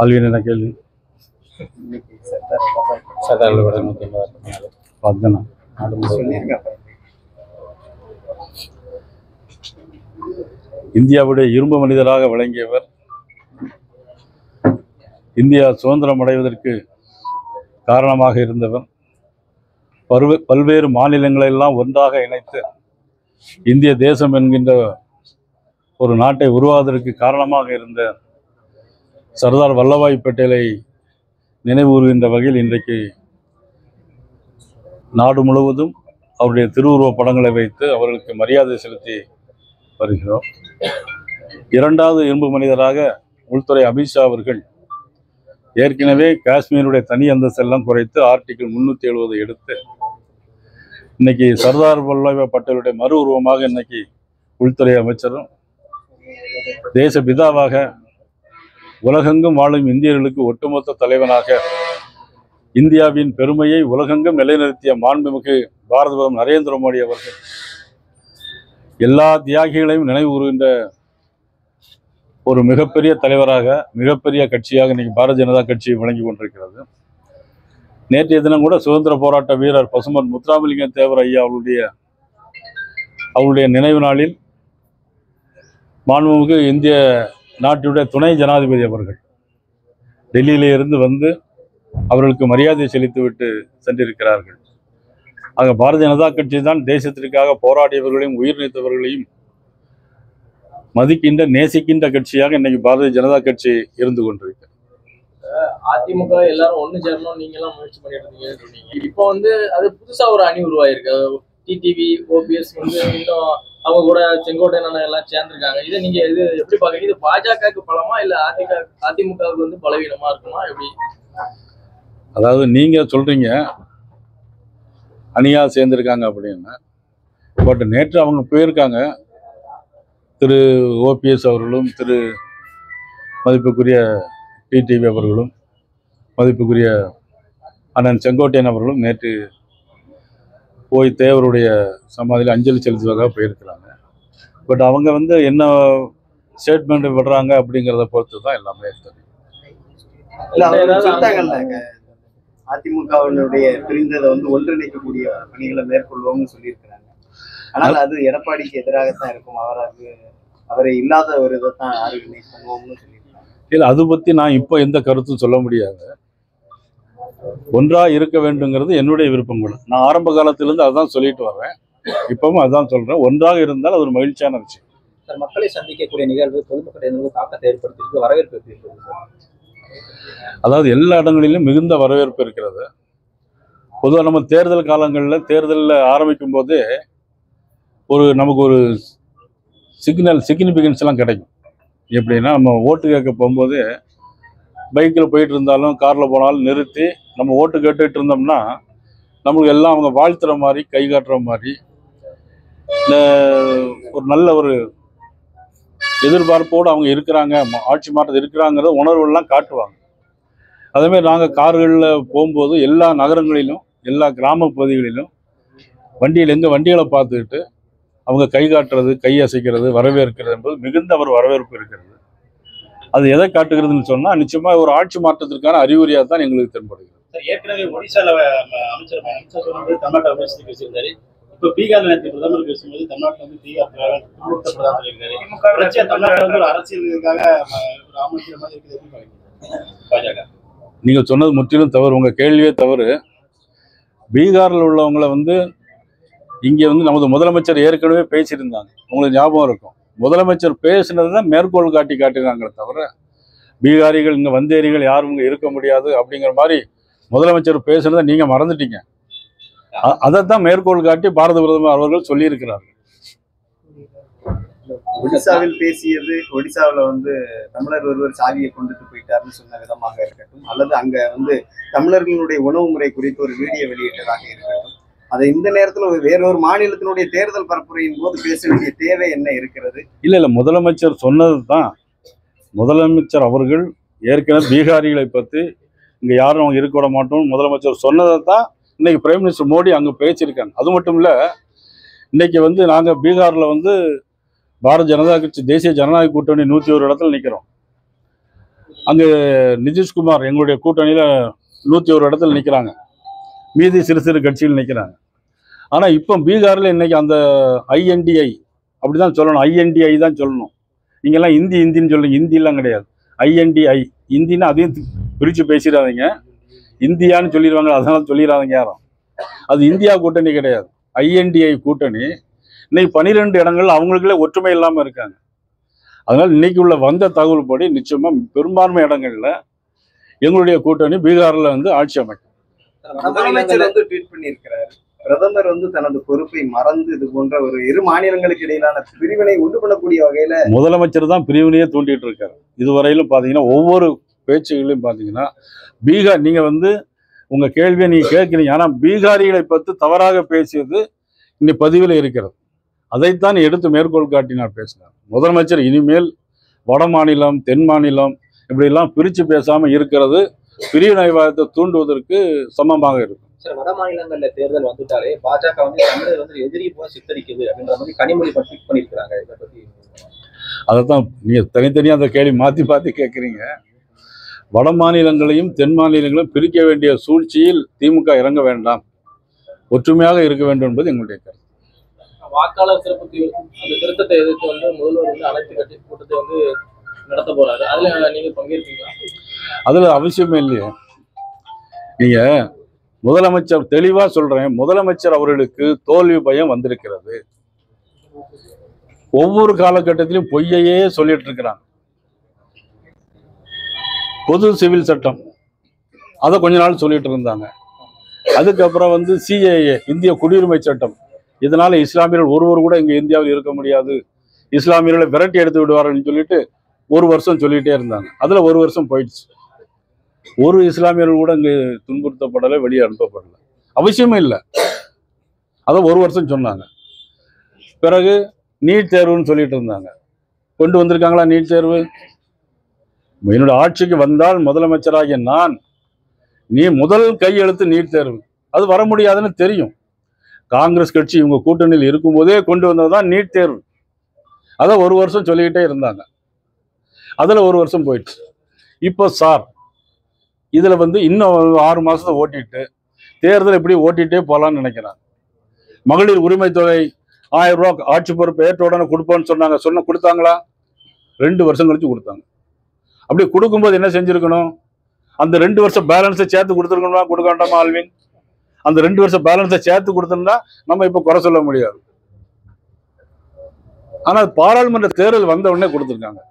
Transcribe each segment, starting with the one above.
Alvin என்ன கேள்வி? இந்தியாவுடைய இரும்பு மனிதராக விளங்கியவர். இந்தியா சுதந்திரம் அடைவதற்கு காரணமாக இருந்தவர். பல்வேறு மாநிலங்களெல்லாம் ஒன்றாக இணைத்து இந்திய தேசம் என்கின்ற ஒரு நாட்டை உருவாவதற்கு காரணமாக இருந்த சர்தார் வல்லபாய் பட்டேலை நினைவுகூறுகின்ற வகையில் இன்றைக்கு நாடு முழுவதும் அவருடைய திருவுருவ படங்களை வைத்து அவர்களுக்கு மரியாதை செலுத்தி வருகிறோம். இரண்டாவது இரும்பு மனிதராக உள்துறை அமித்ஷா அவர்கள் ஏற்கனவே காஷ்மீருடைய தனி அந்தஸ்தெல்லாம் குறைத்து ஆர்டிகிள் 370 எடுத்து இன்னைக்கு சர்தார் வல்லபாய் பட்டேலுடைய மறு உருவமாக இன்னைக்கு உள்துறை அமைச்சரும் தேச பிதாவாக உலகெங்கும் வாழும் இந்தியர்களுக்கு ஒட்டுமொத்த தலைவனாக இந்தியாவின் பெருமையை உலகெங்கும் நிலைநிறுத்திய மாண்புமிகு பாரத பிரதமர் நரேந்திர மோடி அவர்கள் எல்லா தியாகிகளையும் நினைவு கூறுகின்ற ஒரு மிகப்பெரிய தலைவராக, மிகப்பெரிய கட்சியாக இன்னைக்கு பாரதிய ஜனதா கட்சி விளங்கி கொண்டிருக்கிறது. நேற்றைய தினம் கூட சுதந்திர போராட்ட வீரர் பசுமன் முத்துராமலிங்க தேவர் ஐயா அவருடைய நினைவு நாளில் மாண்புமிகு இந்திய நாட்டுடைய துணை ஜனாதிபதி அவர்கள் டெல்லியிலே இருந்து வந்து அவர்களுக்கு மரியாதை செலுத்திவிட்டு சென்றிருக்கிறார்கள். ஆக பாரதிய ஜனதா கட்சி தான் தேசத்திற்காக போராடியவர்களையும் உயிர் நீத்தவர்களையும் மதிக்கின்ற நேசிக்கின்ற கட்சியாக இன்னைக்கு பாரதிய ஜனதா கட்சி இருந்து கொண்டிருக்கு. அதிமுக எல்லாரும் ஒண்ணு சேரணும் நீங்க எல்லாம் முயற்சி பண்ணிட்டு இருந்தீங்கன்னு சொன்னீங்க. இப்போ அது புதுசா ஒரு அணி உருவாயிருக்கு. டிடிவி ஓபிஎஸ் இன்னும் அவங்க கூட செங்கோட்டையன் எல்லாம் சேர்ந்திருக்காங்க. இதை நீங்க எப்படி பாக்குறீங்க? இது பாஜகவுக்கு பலமா இல்ல அதிமுகவுக்கு பலவீனமா இருக்குமா எப்படி? அதாவது நீங்க சொல்றீங்க அணியா சேர்ந்திருக்காங்க அப்படின்னு, பட் நேற்று அவங்க போயிருக்காங்க. திரு ஓபிஎஸ் அவர்களும் திரு மதிப்புக்குரிய டிடிவி அவர்களும் மதிப்புக்குரிய அண்ணன் செங்கோட்டையன் அவர்களும் நேற்று போய் தேவருடைய சமாதியில் அஞ்சலி செலுத்துவதாக போயிருக்கிறாங்க. பட் அவங்க என்ன ஸ்டேட்மெண்ட் விடுறாங்க அப்படிங்கிறத பொறுத்து தான் எல்லாமே தெரியும். அதிமுகவினுடைய பிரிந்ததை ஒன்றிணைக்கக்கூடிய பணிகளை மேற்கொள்வோம்னு சொல்லியிருக்கிறாங்க. ஆனால் அது எடப்பாடிக்கு எதிராகத்தான் இருக்கும். அவரை இல்லாத ஒரு இதைத்தான் பண்ணுவோம்னு சொல்லியிருக்காங்க. இல்லை, அது பற்றி நான் இப்போ எந்த கருத்தும் சொல்ல முடியாது. ஒன்றா இருக்க வேண்டுங்கிறது என்னுடைய விருப்பம் கூட. நான் ஆரம்ப காலத்திலிருந்து அதான் சொல்லிட்டு வர்றேன், இப்பவும் அதான் சொல்றேன். ஒன்றாக இருந்தால் அது ஒரு மகிழ்ச்சியான விஷயம். சார், மக்களை சந்திக்கக்கூடிய நிகழ்வு பொதுமக்கள் தாக்கத்தை ஏற்படுத்தியிருக்கு, வரவேற்பு. அதாவது எல்லா இடங்களிலும் மிகுந்த வரவேற்பு இருக்கிறது. பொதுவாக நம்ம தேர்தல் காலங்களில் தேர்தலில் ஆரம்பிக்கும் போதே நமக்கு ஒரு சிக்னிஃபிகன்ஸ் எல்லாம் கிடைக்கும். எப்படின்னா, நம்ம ஓட்டு கேட்க போகும்போது பைக்கில் போயிட்டு இருந்தாலும் காரில் போனாலும் நிறுத்தி நம்ம ஓட்டு கேட்டுட்டு இருந்தோம்னா நமக்கு எல்லாம் அவங்க வாழ்த்துற மாதிரி, கை காட்டுற மாதிரி, ஒரு நல்ல ஒரு எதிர்பார்ப்போடு அவங்க இருக்கிறாங்க, ஆட்சி மாற்றத்தில் இருக்கிறாங்கிற உணர்வுலாம் காட்டுவாங்க. அதேமாதிரி நாங்கள் கார்களில் போகும்போது எல்லா நகரங்களிலும் எல்லா கிராம பகுதிகளிலும் எங்கள் வண்டிகளை பார்த்துக்கிட்டு அவங்க கை காட்டுறது, கை அசைக்கிறது, வரவேற்கிறது என்பது மிகுந்த ஒரு வரவேற்பு இருக்கிறது. அது எதை காட்டுகிறதுன்னு சொன்னால் நிச்சயமாக ஒரு ஆட்சி மாற்றத்திற்கான அறிகுறியாக தான் எங்களுக்கு தென்படுகிறது. ஏற்கனவே ஒடிசால அமைச்சர் தமிழ்நாட்டு அமைச்சர் பேசியிருந்தாரு. இப்போ பீகார்ல பிரதமர் பேசும்போது தமிழ்நாட்டில் பீகார் பிரதமர் இருக்காரு. தமிழ்நாட்டில் அரசியலுக்காக ஒரு அமைச்சர் மாதிரி இருக்குது பாஜக. நீங்கள் சொன்னது முற்றிலும் தவறு, உங்கள் கேள்வியே தவறு. பீகாரில் உள்ளவங்களை இங்கே நமது முதலமைச்சர் ஏற்கனவே பேசியிருந்தாங்க. உங்களுக்கு ஞாபகம் இருக்கும், முதலமைச்சர் பேசினது தான் மேற்கோள் காட்டுறாங்களே தவிர பீகாரிகள் இங்கே வந்தேரிகள் யாரும் இங்கே இருக்க முடியாது அப்படிங்கிற மாதிரி முதலமைச்சர் பேசுனதை நீங்கள் மறந்துட்டீங்க. அதைத்தான் மேற்கோள் காட்டி பாரத பிரதமர் அவர்கள் சொல்லியிருக்கிறார்கள். ஒடிசாவில் பேசியது, ஒடிசாவில் தமிழர் ஒருவர் சாவியை கொண்டுட்டு போயிட்டாருன்னு சொன்ன விதமாக இருக்கட்டும், அல்லது அங்கே தமிழர்களுடைய உணவு முறை குறித்து ஒரு வீடியோ வெளியிட்டதாக இருக்கட்டும், அதை இந்த நேரத்தில் வேறொரு மாநிலத்தினுடைய தேர்தல் பரப்புரையின் போது பேச வேண்டிய தேவை என்ன இருக்கிறது? இல்லை, முதலமைச்சர் சொன்னது தான். முதலமைச்சர் அவர்கள் ஏற்கனவே பீகாரிகளை பற்றி இங்கே யாரும் அவங்க இருக்க விட மாட்டோம் முதலமைச்சர் சொன்னதை தான் இன்னைக்கு பிரைம் மினிஸ்டர் மோடி அங்கே பேசியிருக்காங்க. அது மட்டும் இல்லை, இன்னைக்கு நாங்கள் பீகாரில் பாரதிய ஜனதா கட்சி தேசிய ஜனநாயக கூட்டணி 101 இடத்துல நிற்கிறோம். அங்கே நிதிஷ்குமார் எங்களுடைய கூட்டணியில் 101 இடத்துல நிற்கிறாங்க, மீதி சிறு சிறு கட்சிகள் நிற்கிறாங்க. ஆனால் இப்போ பீகாரில் இன்னைக்கு அந்த ஐஎன்டிஐ அப்படி தான் சொல்லணும், ஐஎன்டிஐ தான் சொல்லணும். நீங்கள்லாம் இந்தின்னு சொல்லுங்க, இந்தியெல்லாம் கிடையாது, ஐஎன்டிஐ. இந்தின்னா அதையும் பிரித்து பேசிடாதீங்க, இந்தியான்னு சொல்லிடுவாங்க, அதனால சொல்லிடாதீங்க யாரும். அது இந்தியா கூட்டணி கிடையாது, ஐஎன்டிஐ கூட்டணி. இன்னைக்கு 12 இடங்கள் அவங்களுக்குள்ளே ஒற்றுமை இல்லாமல் இருக்காங்க. அதனால் இன்னைக்கு உள்ள வந்த தகவல் படி நிச்சயமாக பெரும்பான்மை இடங்களில் எங்களுடைய கூட்டணி பீகாரில் வந்து ஆட்சி அமைக்கும். முதலமைச்சர் வந்து ட்வீட் பண்ணியிருக்கிறார், பிரதமர் வந்து தனது பொறுப்பை மறந்து இது போன்ற ஒரு இரு மாநிலங்களுக்கு இடையிலான பிரிவினை உண்டு பண்ணக்கூடிய வகையில முதலமைச்சர் தான் பிரிவினையே தூண்டிட்டு இருக்காரு. இதுவரையிலும் பார்த்தீங்கன்னா ஒவ்வொரு பேச்சுகளையும் பார்த்தீங்கன்னா பீகார், நீங்கள் வந்து உங்கள் கேள்வியை நீங்கள் கேட்குறீங்க, ஆனால் பீகாரிகளை பற்றி தவறாக பேசியது இன்னைக்கு பதிவில் இருக்கிறது. அதைத்தான் எடுத்து மேற்கோள் காட்டி நான் பேசினேன். முதலமைச்சர் இனிமேல் வட மாநிலம் தென் மாநிலம் இப்படிலாம் பிரித்து பேசாமல் இருக்கிறது பிரிவினைவாதத்தை தூண்டுவதற்கு சமமாக இருக்கும். சார், வட மாநிலங்கள்ல தேர்தல் வந்துட்டாலே பாஜக வந்து தமிழர் வந்து எதிரி போல சித்தரிக்குது அப்படின்ற மாதிரி கனிமொழி ட்வீட் பண்ணியிருக்கிறாங்க. இதை பத்தி அதைத்தான் நீங்கள் தனித்தனியாக அந்த கேள்வி மாற்றி மாற்றி கேட்குறீங்க. வட மாநிலங்களையும் தென் மாநிலங்களையும் பிரிக்க வேண்டிய சூழ்ச்சியில் திமுக இறங்க வேண்டாம், ஒற்றுமையாக இருக்க வேண்டும் என்பது எங்களுடைய கருத்து. வாக்காளர் சிறப்பு அந்த திருத்தத்தை எதிர்த்து வந்து முதல்வர் வந்து அனைத்து கட்சி கூட்டத்தை வந்து நடத்த போறாரு. அதுல நீங்க பங்கேற்பீங்களா? அதுல அவசியமே இல்லையே. நீங்க முதலமைச்சர் தெளிவா சொல்றேன், முதலமைச்சர் அவர்களுக்கு தோல்வி பயம் வந்திருக்கிறது. ஒவ்வொரு காலகட்டத்திலும் பொய்யையே சொல்லிட்டு இருக்கிறாங்க. பொது சிவில் சட்டம் அதை கொஞ்ச நாள் சொல்லிட்டு இருந்தாங்க. அதுக்கப்புறம் வந்து சிஏஏ இந்திய குடியுரிமை சட்டம், இதனால இஸ்லாமியர்கள் ஒருவர் கூட இங்க இந்தியாவில் இருக்க முடியாது, இஸ்லாமியர்களை விரட்டி எடுத்து விடுவார்கள்னு சொல்லிட்டு ஒரு வருஷம் சொல்லிட்டே இருந்தாங்க. அதுல ஒரு வருஷம் போயிடுச்சு, ஒரு இஸ்லாமியர்கள் கூட இங்க துன்புறுத்தப்படலை, வெளியே அனுப்பப்படலை, அவசியமே இல்லை. அதை ஒரு வருஷம் சொன்னாங்க. பிறகு நீட் தேர்வுன்னு சொல்லிட்டு இருந்தாங்க. கொண்டு வந்திருக்காங்களா நீட் தேர்வு? என்னோட ஆட்சிக்கு வந்தால் முதலமைச்சராகிய நான், நீ முதல் கையெழுத்து நீட் தேர்வு, அது வர முடியாதுன்னு தெரியும். காங்கிரஸ் கட்சி இவங்க கூட்டணியில் இருக்கும்போதே கொண்டு வந்ததுதான் நீட் தேர்வு. அதை ஒரு வருஷம் சொல்லிக்கிட்டே இருந்தாங்க. அதில் ஒரு வருஷம் போயிடுச்சு. இப்போ சார் இதில் வந்து இன்னும் 6 மாதத்தை ஓட்டிட்டு தேர்தல் எப்படி ஓட்டிகிட்டே போகலான்னு நினைக்கிறாங்க. மகளிர் உரிமை தொகை 1000 ரூபா ஆட்சி பொறுப்பு ஏற்ற உடனே கொடுப்போன்னு சொன்னாங்க, கொடுத்தாங்களா? 2 வருஷம் கழிச்சு கொடுத்தாங்க. அப்படி கொடுக்கும்போது என்ன செஞ்சுருக்கணும்? அந்த 2 வருஷம் பேலன்ஸை சேர்த்து கொடுத்துருக்கணுமா, கொடுக்க வேண்டாமா ஆல்வின்? அந்த 2 வருஷம் பேலன்ஸை சேர்த்து கொடுத்தோம்னா நம்ம இப்போ குறை சொல்ல முடியாது. ஆனால் பாராளுமன்ற தேர்தல் வந்த உடனே கொடுத்துருக்காங்க.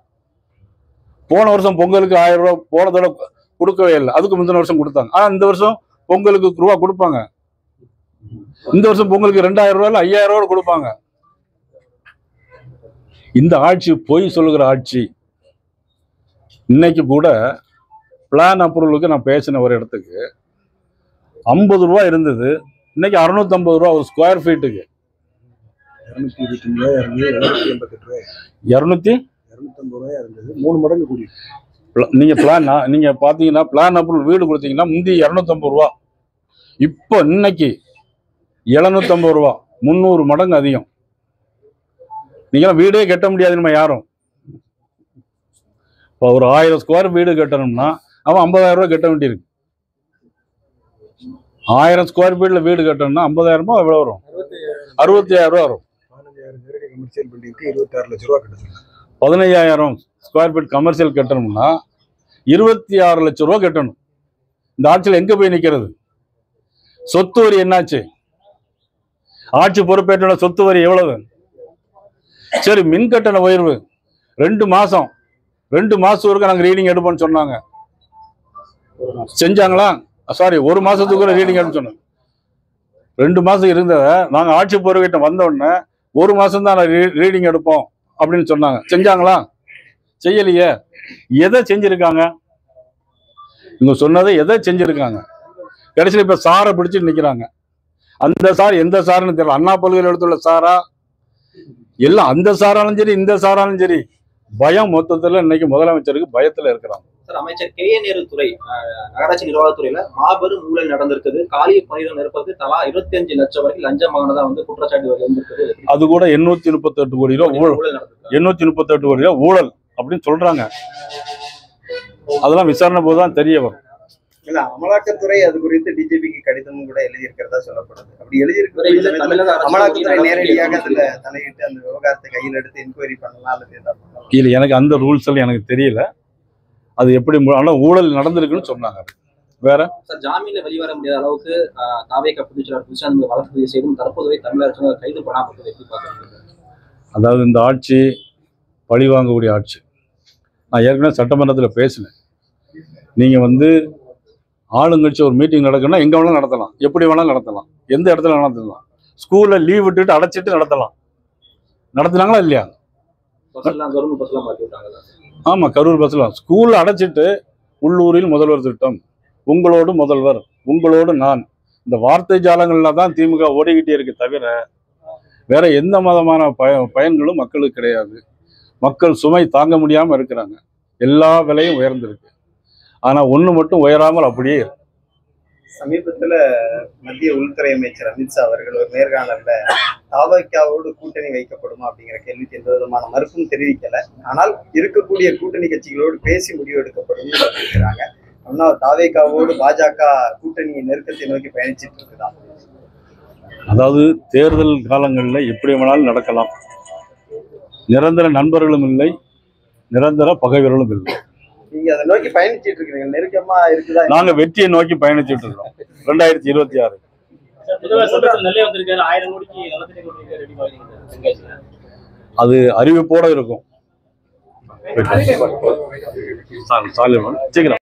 போன வருஷம் பொங்கலுக்கு 1000 ரூபா போனதோட கொடுக்கவே இல்லை, அதுக்கு முந்தின வருஷம் கொடுத்தாங்க. ஆனால் இந்த வருஷம் பொங்கலுக்கு ரூபா கொடுப்பாங்க. இந்த வருஷம் பொங்கலுக்கு 2000 ரூபாய் 5000 ரூபா கொடுப்பாங்க. இந்த ஆட்சி பொய் சொல்லுகிற ஆட்சி. இன்னைக்கு கூட பிளான் அப்ரூவலுக்கு நான் பேசின ஒரு இடத்துக்கு 50 ரூபா இருந்தது, இன்னைக்கு 650 ரூபா ஒரு ஸ்கொயர் ஃபீட்டுக்கு. 250 ரூபாயா இருந்தது, 3 மடங்கு கூடி. நீங்க பாத்தீங்கன்னா பிளான் அப்ரூவல் வீடு கொடுத்தீங்கன்னா முந்தி 250 ரூபா, இப்போ இன்னைக்கு 750 ரூபா, 300 மடங்கு அதிகம். நீங்க வீடே கட்ட முடியாது நம்ம யாரும். இப்போ ஒரு 1000 ஸ்கொயர் வீடு கட்டணும்னா அவன் 50,000 ரூபாய் கட்ட வேண்டியிருக்கு. 1000 ஸ்கொயர் ஃபீட்ல வீடு கட்டணும்னா 50,000 எவ்வளவு வரும்? 65,000 ரூபா வரும். 15,000 கமர்ஷியல் பில்டிங்க்கு 26 லட்சம் ரூபா கட்டணும். 15,000 ஸ்கொயர் ஃபீட் கமர்ஷியல் கட்டணும்னா 26 லட்சம் ரூபா கட்டணும். இந்த ஆட்சியில் எங்க போய் நிற்கிறது? சொத்து வரி என்னாச்சு? ஆட்சி பொறுப்பேற்ற சொத்து வரி எவ்வளவு? சரி, மின் கட்டண உயர்வு 2 மாசம் வரைக்கும் நாங்கள் ரீடிங் எடுப்போம்னு சொன்னாங்க, செஞ்சாங்களா? சாரி, 1 மாசத்துக்கு கூட ரீடிங் எடுன்னு சொன்னாங்க. 2 மாசம் இருந்தத நாங்கள் ஆட்சி பொறுப்பேற்ற வந்த உடனே 1 மாசம் தான் ரீடிங் எடுப்போம் அப்படின்னு சொன்னாங்க. செஞ்சாங்களா? செய்யலையே. எதை செஞ்சிருக்காங்க? இவங்க சொன்னதை எதை செஞ்சிருக்காங்க? கடைசியில் இப்ப சாரை பிடிச்சிட்டு நிக்கிறாங்க. அந்த சார் எந்த சாருன்னு தெரியல. அண்ணா பல்கலைக்கழகத்துல சாரா, எல்லாம் அந்த சாராலும் சரி இந்த சாராலும் சரி, பயம் மொத்தத்துல இன்னைக்கு முதலமைச்சருக்கு பயத்துல இருக்கிறாங்க. சார், அமைச்சர் கே ஏ நேரு துறை நகராட்சி நிர்வாகத்துறையில மாபெரும் ஊழல் நடந்திருக்குது. காலி பணியிடம் நிரப்பது தலா 25 லட்சம் வரைக்கும் லஞ்சமானதா வந்து குற்றச்சாட்டு வந்திருக்குது. அது கூட 838 கோடி ரூபாய் ஊழல், 838 கோடி ரூபாய் ஊழல் அப்படின்னு சொல்றாங்க. அதெல்லாம் விசாரணை போது தான் தெரிய வரும். இல்ல அமலாக்கத்துறை அது குறித்து டிஜிபிக்கு கடிதமும் கூட எழுதியிருக்கிறதா சொல்லப்படுது. அப்படி தமிழக அரசு அமலாக்கத்துறை நேரடியாக அதுல தலையிட்டு அந்த விவகாரத்தை கையில் எடுத்து என்கொயரி பண்ணலாம் அல்லது ஏதாவது பண்ணலாம். இல்லை, எனக்கு அந்த ரூல்ஸ் எல்லாம் எனக்கு தெரியல. அது எப்படி ஆனால் ஊழல் நடந்திருக்குன்னு சொன்னாங்க. வேற சார், ஜாமீன்ல வெளிவர முடியாத அளவுக்கு தாவேகா பொதுச்செயலாளர் துஷாந்த் வழக்கு பதிவு செய்தும் தற்போது தமிழக அரசு கைது பண்ணாமல் எப்படி பார்க்குறது? அதாவது இந்த ஆட்சி பழி வாங்கக்கூடிய ஆட்சி. நான் ஏற்கனவே சட்டமன்றத்தில் பேசினேன். நீங்கள் ஆளுங்கட்சி ஒரு மீட்டிங் நடக்குன்னா எங்கே வேணாலும் நடத்தலாம், எப்படி வேணாலும் நடத்தலாம், எந்த இடத்துல நடத்தலாம். ஸ்கூலில் லீவ் விட்டுட்டு அடைச்சிட்டு நடத்தலாம். நடத்துனாங்களா இல்லையா? கவர்மெண்ட் பஸ்லாம் மாற்றி விட்டாங்களா? ஆமாம், கரூர் பஸ்லாம் ஸ்கூலில் அடைச்சிட்டு உள்ளூரில் முதல்வர் திட்டம், உங்களோடு முதல்வர், உங்களோடு நான், இந்த வார்த்தை ஜாலங்கள்ல தான் திமுக ஓடிக்கிட்டே இருக்கு தவிர வேற எந்த விதமான பயன்களும் மக்களுக்கு கிடையாது. மக்கள் சுமை தாங்க முடியாமல் இருக்கிறாங்க. எல்லா விலையும் உயர்ந்திருக்கு. ஆனால் ஒன்று மட்டும் உயராமல் அப்படியே இருக்கு. சமீபத்துல மத்திய உள்துறை அமைச்சர் அமித்ஷா அவர்கள் ஒரு நேர்காணல்ல தாவேகாவோடு கூட்டணி வைக்கப்படுமா அப்படிங்கிற கேள்விக்கு எந்த விதமான மறுப்பும் தெரிவிக்கல. ஆனால் இருக்கக்கூடிய கூட்டணி கட்சிகளோடு பேசி முடிவு எடுக்கப்படும் இருக்கிறாங்க. ஆனால் தாவேகாவோடு பாஜக கூட்டணி நெருக்கத்தை நோக்கி பயணிச்சுட்டு இருக்குதான். அதாவது தேர்தல் காலங்களில் எப்படி வேணாலும் நடக்கலாம். நிரந்தர நண்பர்களும் இல்லை, நிரந்தர பகைவர்களும் இல்லை. நீங்க அதை நோக்கி பயணிச்சுட்டு இருக்கீங்க, நெருக்கமா இருக்குதா? நாங்க வெற்றியை நோக்கி பயணிச்சுட்டு இருக்கோம். 2026 நெல்லை வந்திருக்காரு, 1000 கோடிக்கு நலத்திட்ட கொடுத்திருக்காரு, ரெடி பண்ணிருக்காரு. அது அறிவிப்போட இருக்கும். சீக்கிரம்